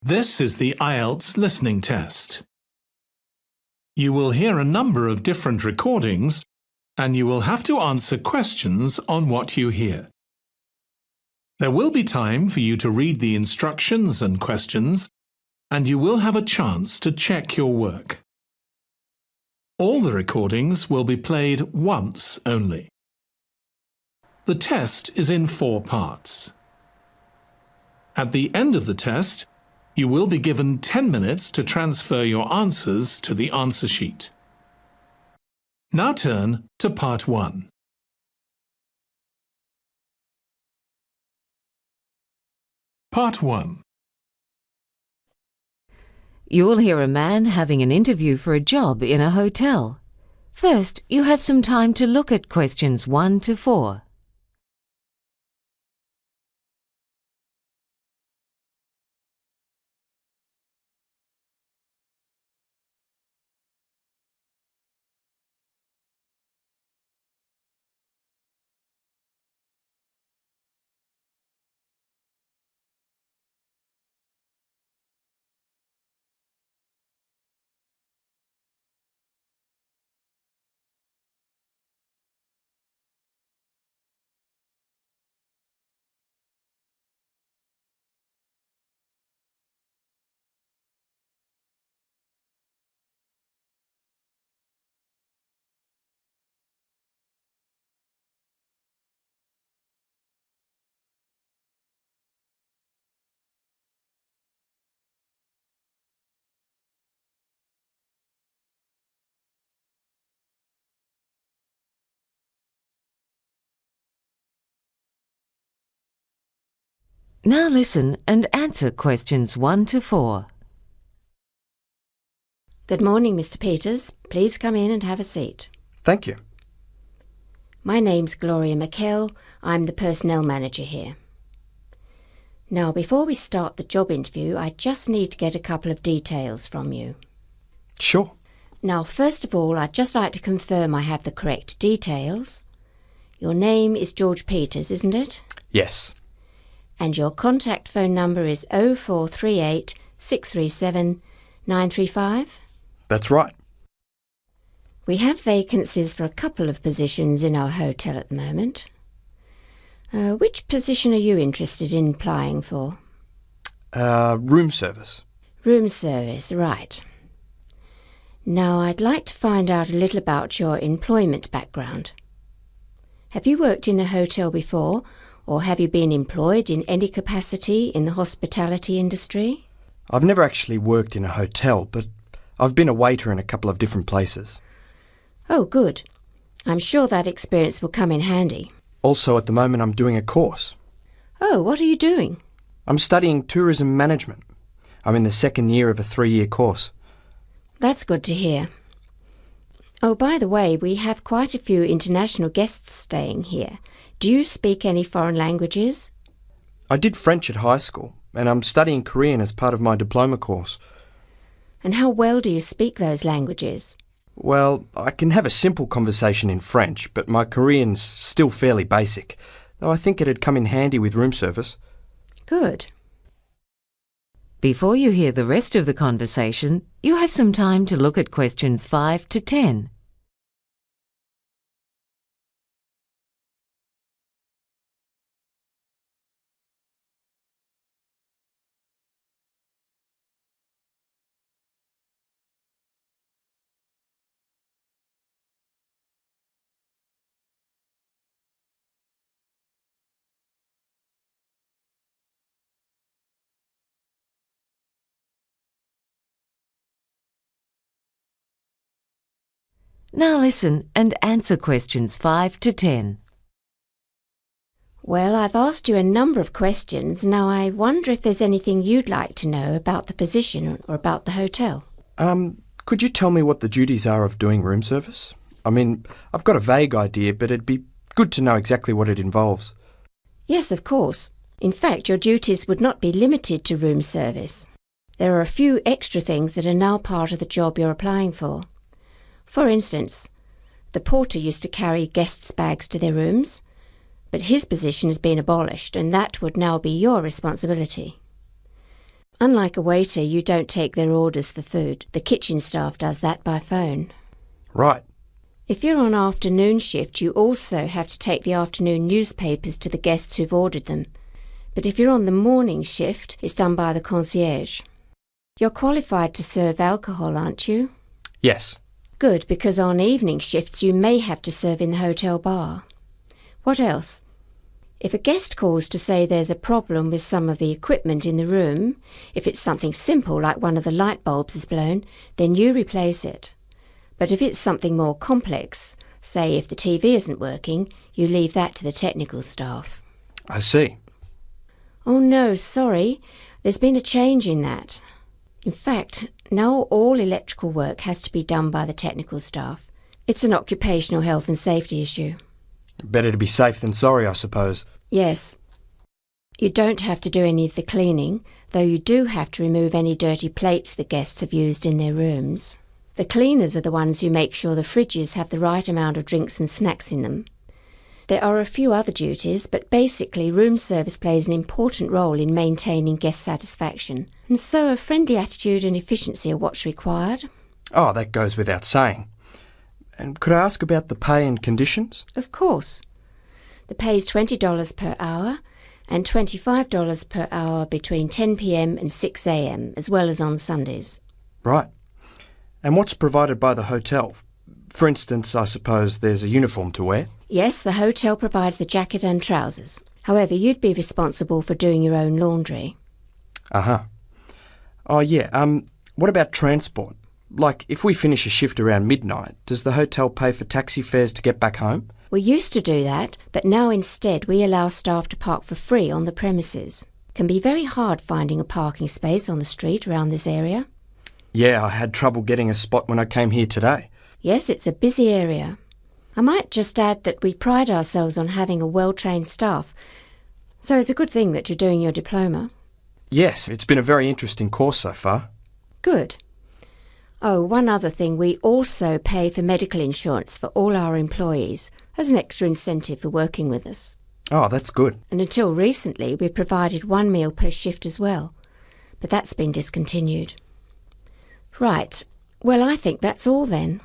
This is the Ielts listening test. You will hear a number of different recordings and you will have to answer questions on what you hear. There will be time for you to read the instructions and questions, and you will have a chance to check your work. All the recordings will be played once only. The test is in 4 parts. At the end of the test, you will be given 10 minutes to transfer your answers to the answer sheet. Now turn to Part 1. Part 1. You will hear a man having an interview for a job in a hotel. First, you have some time to look at questions 1 to 4. Now listen and answer questions 1 to 4. Good morning, Mr. Peters. Please come in and have a seat. Thank you. My name's Gloria McKell. I'm the personnel manager here. Now, before we start the job interview, I just need to get a couple of details from you. Sure. Now, first of all, I'd just like to confirm I have the correct details. Your name is George Peters, isn't it? Yes. And your contact phone number is 0438 637 935? That's right. We have vacancies for a couple of positions in our hotel at the moment. Which position are you interested in applying for? Room service. Room service, right. Now, I'd like to find out a little about your employment background. Have you worked in a hotel before, or have you been employed in any capacity in the hospitality industry? I've never actually worked in a hotel, but I've been a waiter in a couple of different places. Oh, good. I'm sure that experience will come in handy. Also, at the moment, I'm doing a course. Oh, what are you doing? I'm studying tourism management. I'm in the 2nd year of a 3-year course. That's good to hear. Oh, by the way, we have quite a few international guests staying here. Do you speak any foreign languages? I did French at high school, and I'm studying Korean as part of my diploma course. And how well do you speak those languages? Well, I can have a simple conversation in French, but my Korean's still fairly basic, though I think it'd come in handy with room service. Good. Before you hear the rest of the conversation, you have some time to look at questions 5 to 10. Now listen and answer questions 5 to 10. Well, I've asked you a number of questions. Now, I wonder if there's anything you'd like to know about the position or about the hotel. Could you tell me what the duties are of doing room service? I mean, I've got a vague idea, but it'd be good to know exactly what it involves. Yes, of course. In fact, your duties would not be limited to room service. There are a few extra things that are now part of the job you're applying for. For instance, the porter used to carry guests' bags to their rooms, but his position has been abolished and that would now be your responsibility. Unlike a waiter, you don't take their orders for food. The kitchen staff does that by phone. Right. If you're on afternoon shift, you also have to take the afternoon newspapers to the guests who've ordered them. But if you're on the morning shift, it's done by the concierge. You're qualified to serve alcohol, aren't you? Yes. Good, because on evening shifts you may have to serve in the hotel bar. What else? If a guest calls to say there's a problem with some of the equipment in the room, if it's something simple like one of the light bulbs is blown, then you replace it. But if it's something more complex, say if the TV isn't working, you leave that to the technical staff. I see. Oh no, sorry. There's been a change in that. In fact, now all electrical work has to be done by the technical staff. It's an occupational health and safety issue. Better to be safe than sorry, I suppose. Yes. You don't have to do any of the cleaning, though you do have to remove any dirty plates the guests have used in their rooms. The cleaners are the ones who make sure the fridges have the right amount of drinks and snacks in them. There are a few other duties, but basically room service plays an important role in maintaining guest satisfaction, and so a friendly attitude and efficiency are what's required. Oh, that goes without saying. And could I ask about the pay and conditions? Of course. The pay is $20 per hour and $25 per hour between 10 p.m. and 6 a.m, as well as on Sundays. Right. And what's provided by the hotel? For instance, I suppose there's a uniform to wear? Yes, the hotel provides the jacket and trousers. However, you'd be responsible for doing your own laundry. Uh-huh. Oh, yeah. What about transport? Like, if we finish a shift around midnight, does the hotel pay for taxi fares to get back home? We used to do that, but now instead we allow staff to park for free on the premises. It can be very hard finding a parking space on the street around this area. Yeah, I had trouble getting a spot when I came here today. Yes, it's a busy area. I might just add that we pride ourselves on having a well-trained staff, so it's a good thing that you're doing your diploma. Yes, it's been a very interesting course so far. Good. Oh, one other thing, we also pay for medical insurance for all our employees as an extra incentive for working with us. Oh, that's good. And until recently, we provided 1 meal per shift as well, but that's been discontinued. Right. Well, I think that's all then.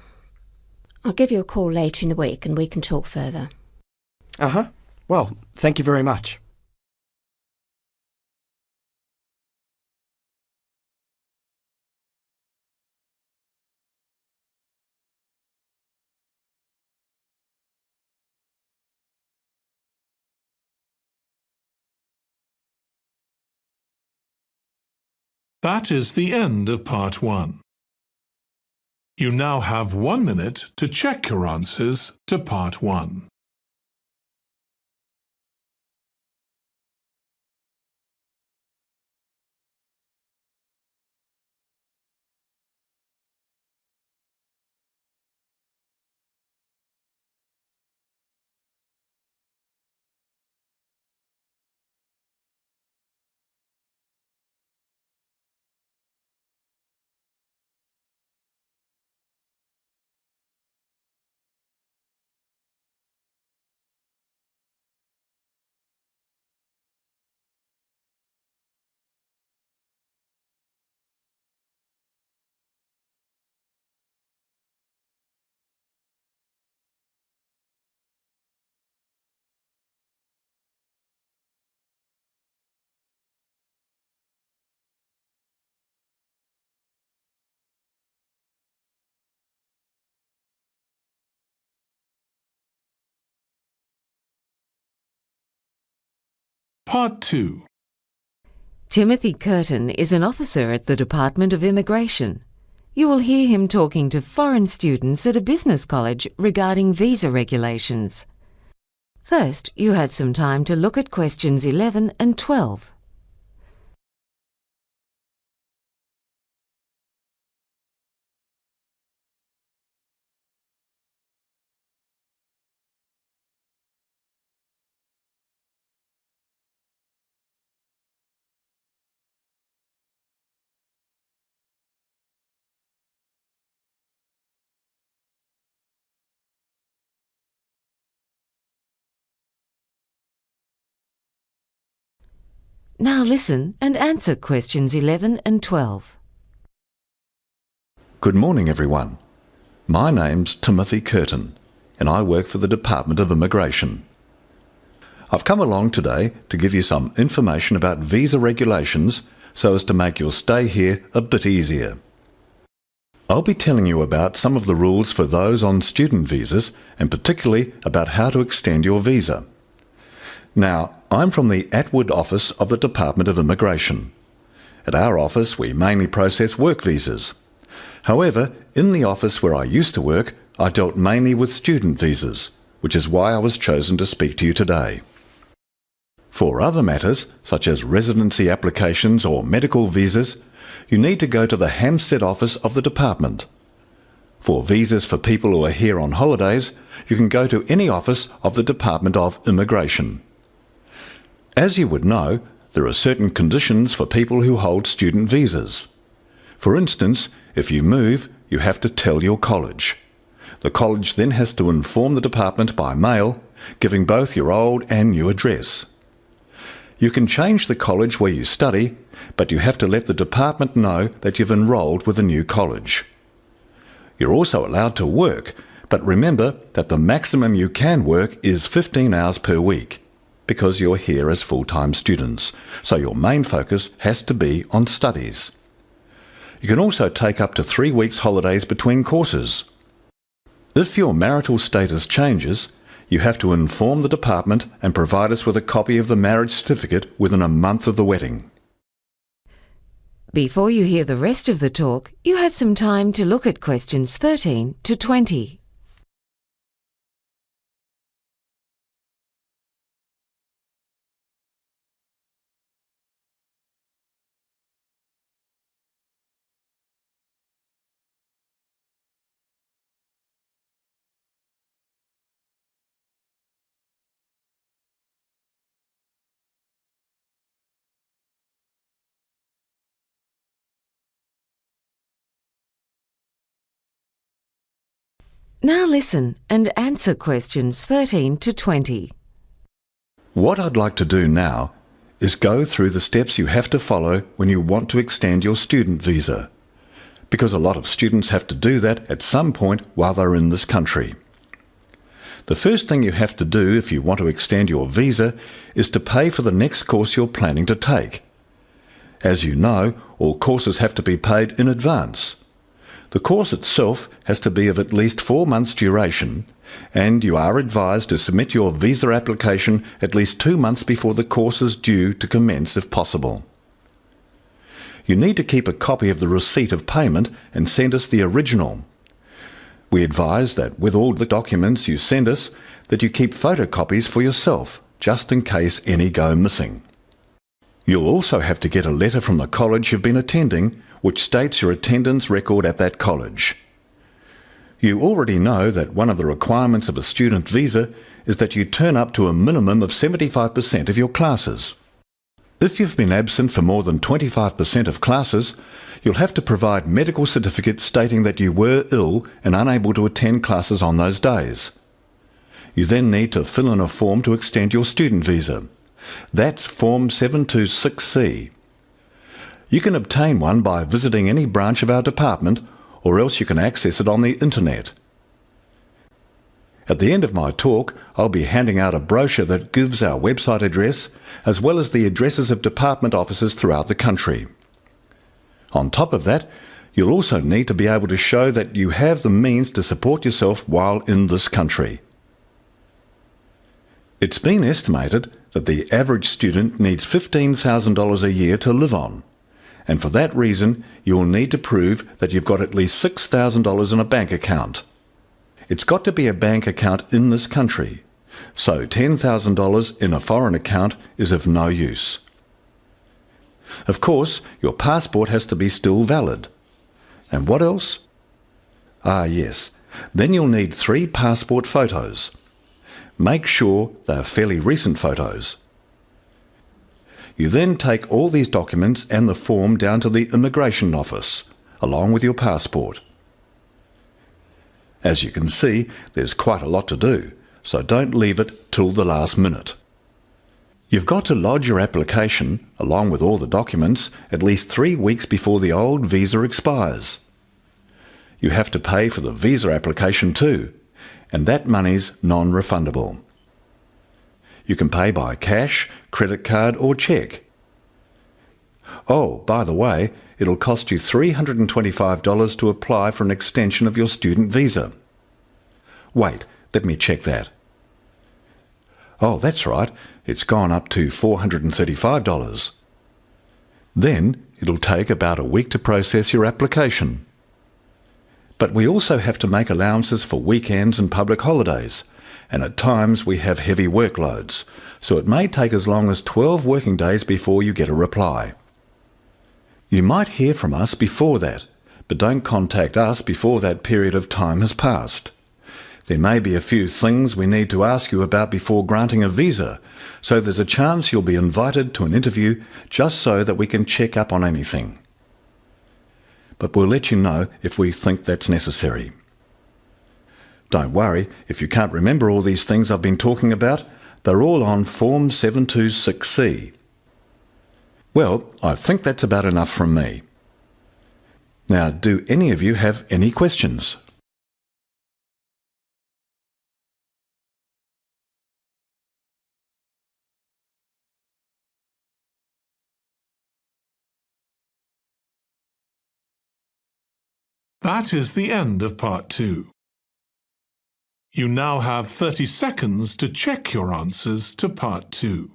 I'll give you a call later in the week and we can talk further. Uh-huh. Well, thank you very much. That is the end of part 1. You now have 1 minute to check your answers to part 1. Part 2. Timothy Curtin is an officer at the Department of Immigration. You will hear him talking to foreign students at a business college regarding visa regulations. First, you have some time to look at questions 11 and 12. Now listen and answer questions 11 and 12. Good morning, everyone. My name's Timothy Curtin, and I work for the Department of Immigration. I've come along today to give you some information about visa regulations so as to make your stay here a bit easier. I'll be telling you about some of the rules for those on student visas and particularly about how to extend your visa. Now, I'm from the Atwood office of the Department of Immigration. At our office, we mainly process work visas. However, in the office where I used to work, I dealt mainly with student visas, which is why I was chosen to speak to you today. For other matters, such as residency applications or medical visas, you need to go to the Hampstead office of the department. For visas for people who are here on holidays, you can go to any office of the Department of Immigration. As you would know, there are certain conditions for people who hold student visas. For instance, if you move, you have to tell your college. The college then has to inform the department by mail, giving both your old and new address. You can change the college where you study, but you have to let the department know that you've enrolled with a new college. You're also allowed to work, but remember that the maximum you can work is 15 hours per week, because you're here as full-time students, so your main focus has to be on studies. You can also take up to 3 weeks holidays between courses. If your marital status changes, you have to inform the department and provide us with a copy of the marriage certificate within a month of the wedding. Before you hear the rest of the talk, you have some time to look at questions 13 to 20. Now listen and answer questions 13 to 20. What I'd like to do now is go through the steps you have to follow when you want to extend your student visa, because a lot of students have to do that at some point while they're in this country. The first thing you have to do if you want to extend your visa is to pay for the next course you're planning to take. As you know, all courses have to be paid in advance. The course itself has to be of at least 4 months' duration, and you are advised to submit your visa application at least 2 months before the course is due to commence if possible. You need to keep a copy of the receipt of payment and send us the original. We advise that with all the documents you send us, that you keep photocopies for yourself, just in case any go missing. You'll also have to get a letter from the college you've been attending, which states your attendance record at that college. You already know that one of the requirements of a student visa is that you turn up to a minimum of 75% of your classes. If you've been absent for more than 25% of classes, you'll have to provide medical certificates stating that you were ill and unable to attend classes on those days. You then need to fill in a form to extend your student visa. That's Form 726C. You can obtain one by visiting any branch of our department, or else you can access it on the internet. At the end of my talk, I'll be handing out a brochure that gives our website address, as well as the addresses of department offices throughout the country. On top of that, you'll also need to be able to show that you have the means to support yourself while in this country. It's been estimated that the average student needs $15,000 a year to live on. And for that reason, you'll need to prove that you've got at least $6,000 in a bank account. It's got to be a bank account in this country, so $10,000 in a foreign account is of no use. Of course, your passport has to be still valid. And what else? Ah, yes. Then you'll need 3 passport photos. Make sure they are fairly recent photos. You then take all these documents and the form down to the immigration office, along with your passport. As you can see, there's quite a lot to do, so don't leave it till the last minute. You've got to lodge your application, along with all the documents, at least 3 weeks before the old visa expires. You have to pay for the visa application too, and that money's non-refundable. You can pay by cash, credit card or cheque. Oh, by the way, it'll cost you $325 to apply for an extension of your student visa. Wait, let me check that. Oh, that's right, it's gone up to $435. Then it'll take about a week to process your application. But we also have to make allowances for weekends and public holidays, and at times we have heavy workloads, so it may take as long as 12 working days before you get a reply. You might hear from us before that, but don't contact us before that period of time has passed. There may be a few things we need to ask you about before granting a visa, so there's a chance you'll be invited to an interview just so that we can check up on anything. But we'll let you know if we think that's necessary. Don't worry, if you can't remember all these things I've been talking about, they're all on Form 726C. Well, I think that's about enough from me. Now, do any of you have any questions? That is the end of Part 2. You now have 30 seconds to check your answers to Part 2.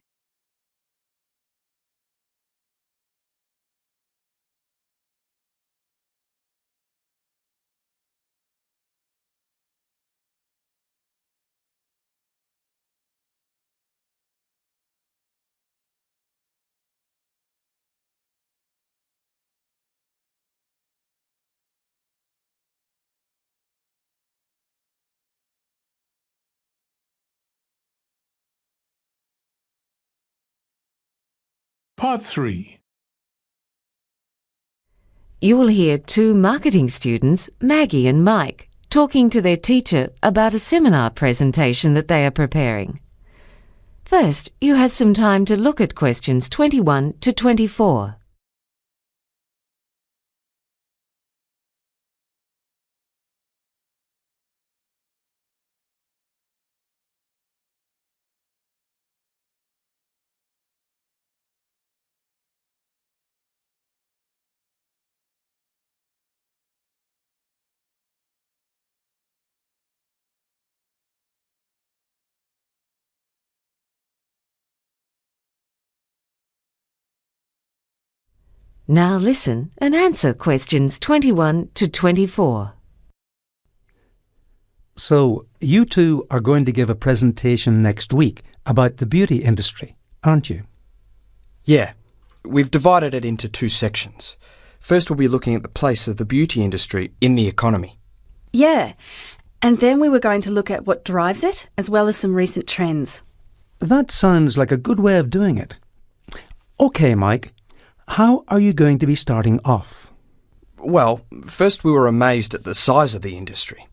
Part 3. You will hear two marketing students, Maggie and Mike, talking to their teacher about a seminar presentation that they are preparing. First, you have some time to look at questions 21 to 24. Now listen and answer questions 21 to 24. So, you two are going to give a presentation next week about the beauty industry, aren't you? Yeah, we've divided it into 2 sections. First we'll be looking at the place of the beauty industry in the economy. Yeah, and then we were going to look at what drives it, as well as some recent trends. That sounds like a good way of doing it. OK, Mike, how are you going to be starting off? Well, first we were amazed at the size of the industry.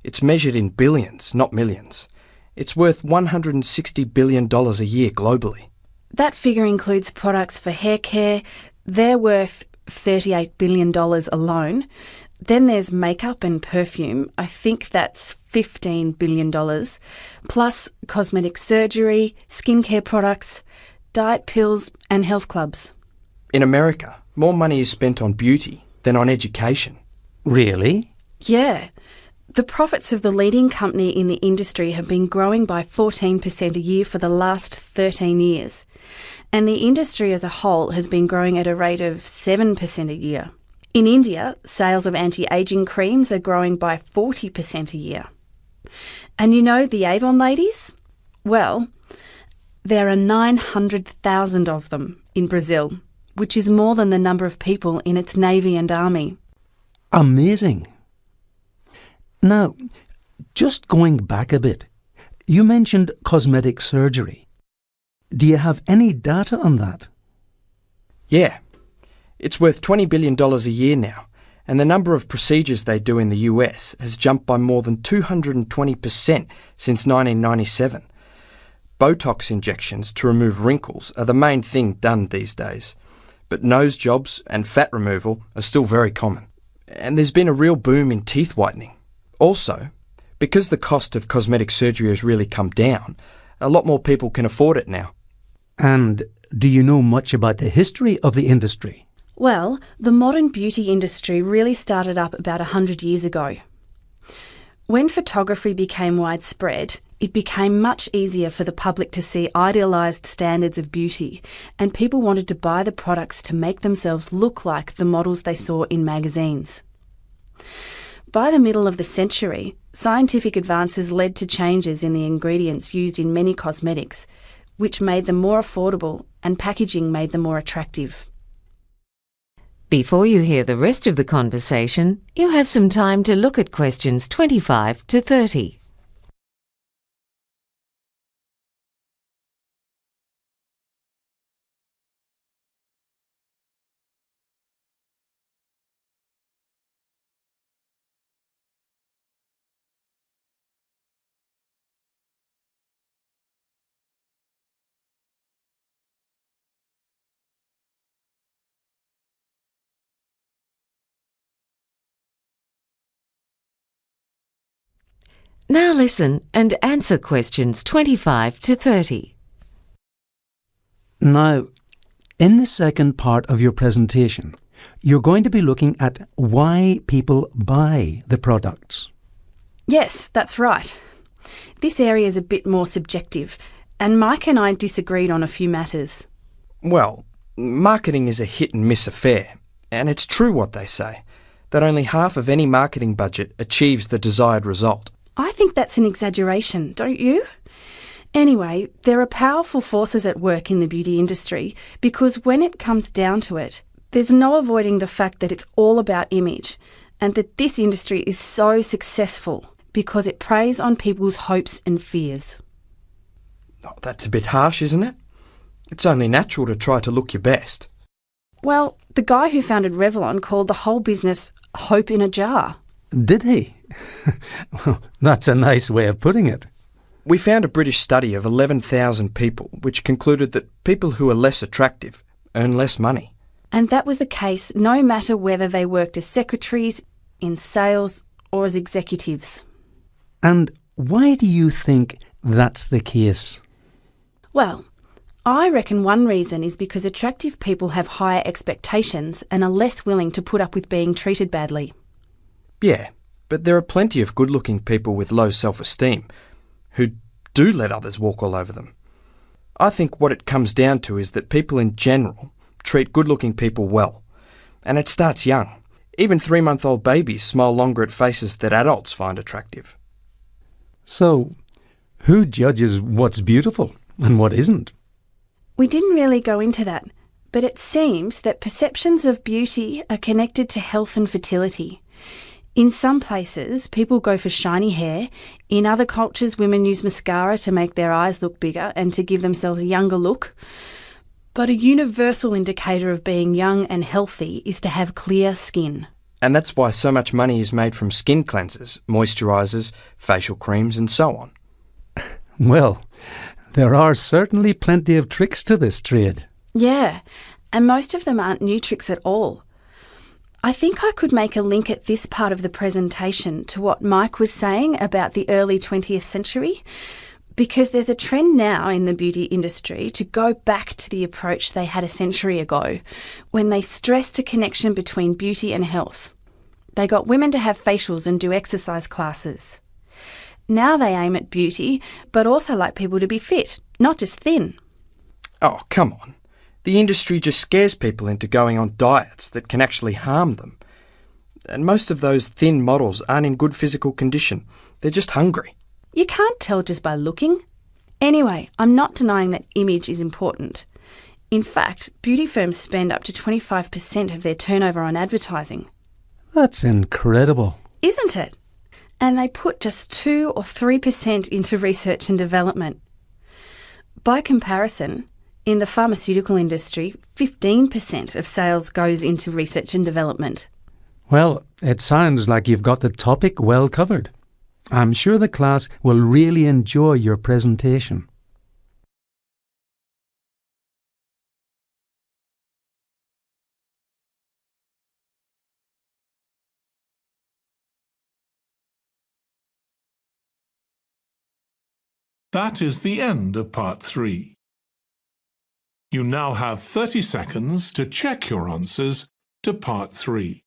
It's measured in billions, not millions. It's worth $160 billion a year globally. That figure includes products for hair care. They're worth $38 billion alone. Then there's makeup and perfume. I think that's $15 billion. Plus cosmetic surgery, skincare products, diet pills and health clubs. In America, more money is spent on beauty than on education. Really? Yeah. The profits of the leading company in the industry have been growing by 14% a year for the last 13 years. And the industry as a whole has been growing at a rate of 7% a year. In India, sales of anti-aging creams are growing by 40% a year. And you know the Avon ladies? Well, there are 900,000 of them in Brazil, which is more than the number of people in its navy and army. Amazing. Now, just going back a bit, you mentioned cosmetic surgery. Do you have any data on that? Yeah. It's worth $20 billion a year now, and the number of procedures they do in the US has jumped by more than 220% since 1997. Botox injections to remove wrinkles are the main thing done these days, but nose jobs and fat removal are still very common. And there's been a real boom in teeth whitening. Also, because the cost of cosmetic surgery has really come down, a lot more people can afford it now. And do you know much about the history of the industry? Well, the modern beauty industry really started up about 100 years ago. When photography became widespread, it became much easier for the public to see idealised standards of beauty, and people wanted to buy the products to make themselves look like the models they saw in magazines. By the middle of the century, scientific advances led to changes in the ingredients used in many cosmetics, which made them more affordable, and packaging made them more attractive. Before you hear the rest of the conversation, you have some time to look at questions 25 to 30. Now listen and answer questions 25 to 30. Now, in the second part of your presentation, you're going to be looking at why people buy the products. Yes, that's right. This area is a bit more subjective, and Mike and I disagreed on a few matters. Well, marketing is a hit and miss affair, and it's true what they say, that only half of any marketing budget achieves the desired result. I think that's an exaggeration, don't you? Anyway, there are powerful forces at work in the beauty industry because when it comes down to it, there's no avoiding the fact that it's all about image and that this industry is so successful because it preys on people's hopes and fears. Oh, that's a bit harsh, isn't it? It's only natural to try to look your best. Well, the guy who founded Revlon called the whole business hope in a jar. Did he? Well, that's a nice way of putting it. We found a British study of 11,000 people which concluded that people who are less attractive earn less money. And that was the case no matter whether they worked as secretaries, in sales or as executives. And why do you think that's the case? Well, I reckon one reason is because attractive people have higher expectations and are less willing to put up with being treated badly. Yeah, but there are plenty of good-looking people with low self-esteem who do let others walk all over them. I think what it comes down to is that people in general treat good-looking people well, and it starts young. Even 3-month-old babies smile longer at faces that adults find attractive. So, who judges what's beautiful and what isn't? We didn't really go into that, but it seems that perceptions of beauty are connected to health and fertility. In some places, people go for shiny hair. In other cultures, women use mascara to make their eyes look bigger and to give themselves a younger look. But a universal indicator of being young and healthy is to have clear skin. And that's why so much money is made from skin cleansers, moisturisers, facial creams and so on. Well, there are certainly plenty of tricks to this trade. Yeah, and most of them aren't new tricks at all. I think I could make a link at this part of the presentation to what Mike was saying about the early 20th century, because there's a trend now in the beauty industry to go back to the approach they had a century ago, when they stressed a connection between beauty and health. They got women to have facials and do exercise classes. Now they aim at beauty, but also like people to be fit, not just thin. Oh, come on. The industry just scares people into going on diets that can actually harm them. And most of those thin models aren't in good physical condition. They're just hungry. You can't tell just by looking. Anyway, I'm not denying that image is important. In fact, beauty firms spend up to 25% of their turnover on advertising. That's incredible. Isn't it? And they put just 2 or 3% into research and development. By comparison, in the pharmaceutical industry, 15% of sales goes into research and development. Well, it sounds like you've got the topic well covered. I'm sure the class will really enjoy your presentation. That is the end of part 3. You now have 30 seconds to check your answers to part 3.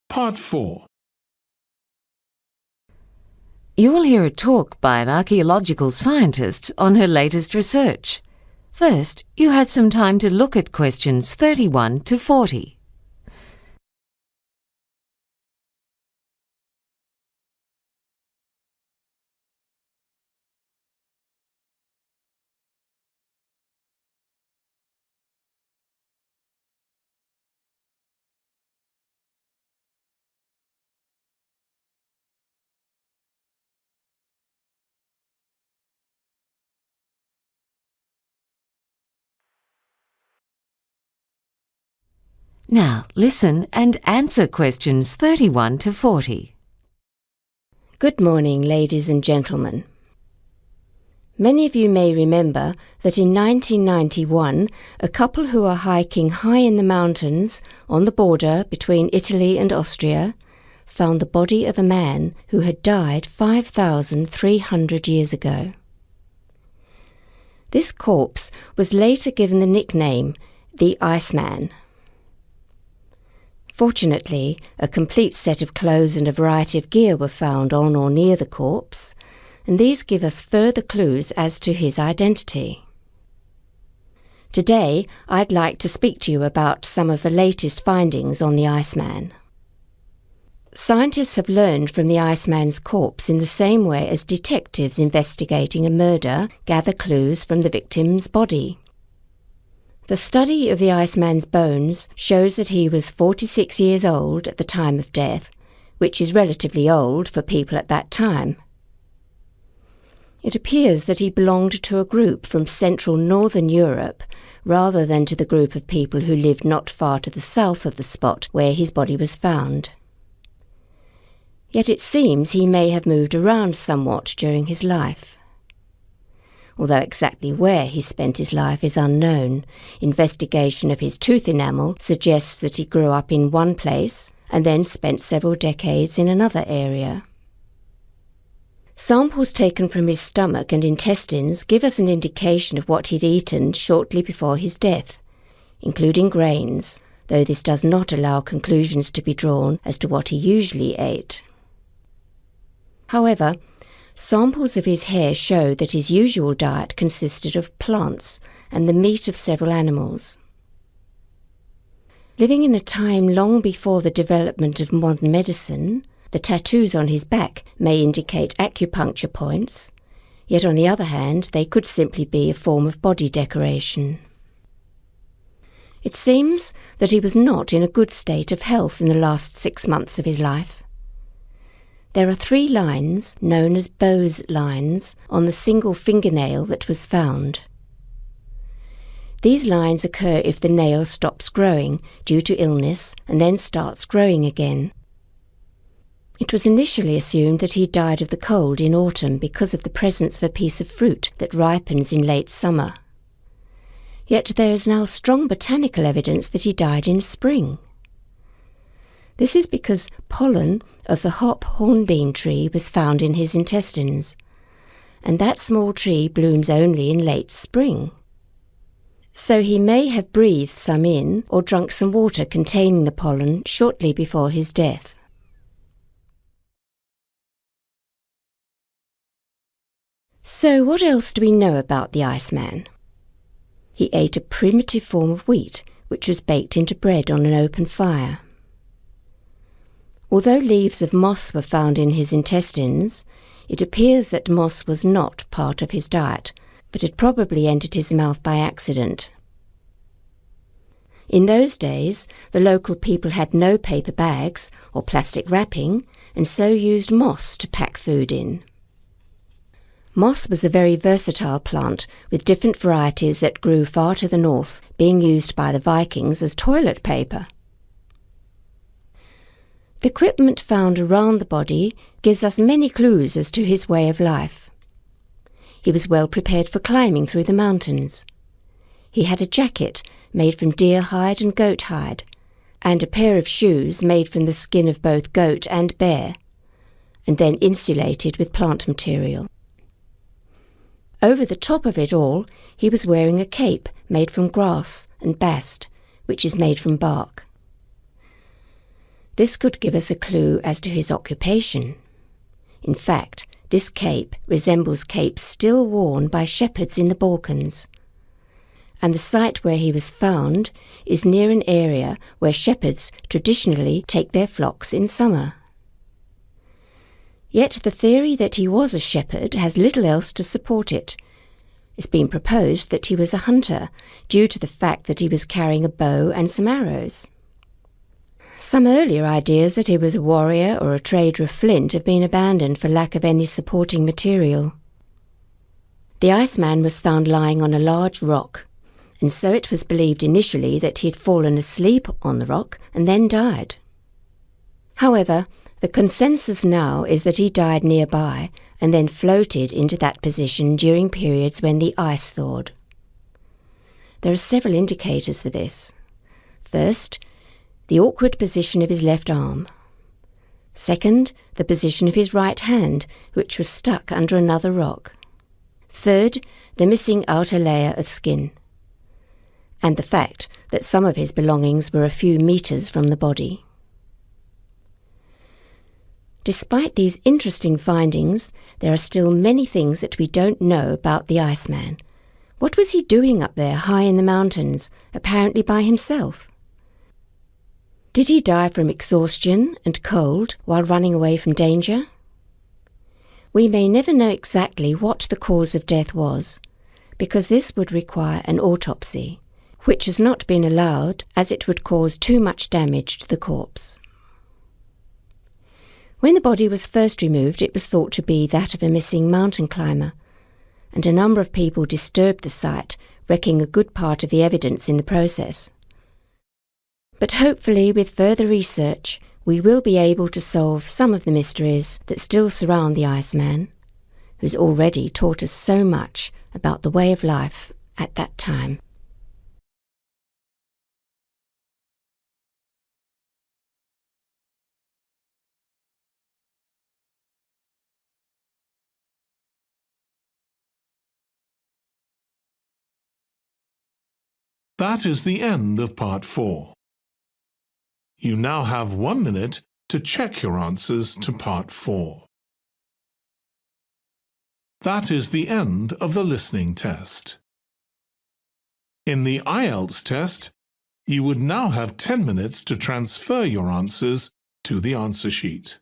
Part 4. You will hear a talk by an archaeological scientist on her latest research. First, you had some time to look at questions 31 to 40. Now, listen and answer questions 31 to 40. Good morning, ladies and gentlemen. Many of you may remember that in 1991, a couple who were hiking high in the mountains on the border between Italy and Austria found the body of a man who had died 5,300 years ago. This corpse was later given the nickname the Iceman. Fortunately, a complete set of clothes and a variety of gear were found on or near the corpse, and these give us further clues as to his identity. Today, I'd like to speak to you about some of the latest findings on the Iceman. Scientists have learned from the Iceman's corpse in the same way as detectives investigating a murder gather clues from the victim's body. The study of the Iceman's bones shows that he was 46 years old at the time of death, which is relatively old for people at that time. It appears that he belonged to a group from central northern Europe rather than to the group of people who lived not far to the south of the spot where his body was found. Yet it seems he may have moved around somewhat during his life. Although exactly where he spent his life is unknown, investigation of his tooth enamel suggests that he grew up in one place and then spent several decades in another area. Samples taken from his stomach and intestines give us an indication of what he'd eaten shortly before his death, including grains, though this does not allow conclusions to be drawn as to what he usually ate. However, samples of his hair show that his usual diet consisted of plants and the meat of several animals. Living in a time long before the development of modern medicine, the tattoos on his back may indicate acupuncture points, yet on the other hand they could simply be a form of body decoration. It seems that he was not in a good state of health in the last 6 months of his life. There are 3 lines, known as Bowes lines, on the single fingernail that was found. These lines occur if the nail stops growing due to illness and then starts growing again. It was initially assumed that he died of the cold in autumn because of the presence of a piece of fruit that ripens in late summer. Yet there is now strong botanical evidence that he died in spring. This is because pollen of the hop hornbeam tree was found in his intestines, and that small tree blooms only in late spring. So he may have breathed some in or drunk some water containing the pollen shortly before his death. So what else do we know about the Iceman? He ate a primitive form of wheat which was baked into bread on an open fire. Although leaves of moss were found in his intestines, it appears that moss was not part of his diet, but had probably entered his mouth by accident. In those days, the local people had no paper bags or plastic wrapping, and so used moss to pack food in. Moss was a very versatile plant with different varieties that grew far to the north, being used by the Vikings as toilet paper. The equipment found around the body gives us many clues as to his way of life. He was well prepared for climbing through the mountains. He had a jacket made from deer hide and goat hide, and a pair of shoes made from the skin of both goat and bear, and then insulated with plant material. Over the top of it all, he was wearing a cape made from grass and bast, which is made from bark. This could give us a clue as to his occupation. In fact, this cape resembles capes still worn by shepherds in the Balkans, and the site where he was found is near an area where shepherds traditionally take their flocks in summer. Yet the theory that he was a shepherd has little else to support it. It's been proposed that he was a hunter, due to the fact that he was carrying a bow and some arrows. Some earlier ideas that he was a warrior or a trader of flint have been abandoned for lack of any supporting material. The Iceman was found lying on a large rock, and so it was believed initially that he had fallen asleep on the rock and then died. However, the consensus now is that he died nearby and then floated into that position during periods when the ice thawed. There are several indicators for this. First, the awkward position of his left arm. Second, the position of his right hand, which was stuck under another rock. Third, the missing outer layer of skin. And the fact that some of his belongings were a few metres from the body. Despite these interesting findings, there are still many things that we don't know about the Iceman. What was he doing up there high in the mountains, apparently by himself? Did he die from exhaustion and cold while running away from danger? We may never know exactly what the cause of death was, because this would require an autopsy, which has not been allowed as it would cause too much damage to the corpse. When the body was first removed, it was thought to be that of a missing mountain climber, and a number of people disturbed the site, wrecking a good part of the evidence in the process. But hopefully, with further research, we will be able to solve some of the mysteries that still surround the Iceman, who's already taught us so much about the way of life at that time. That is the end of part 4. You now have 1 minute to check your answers to part 4. That is the end of the listening test. In the Ielts test, you would now have 10 minutes to transfer your answers to the answer sheet.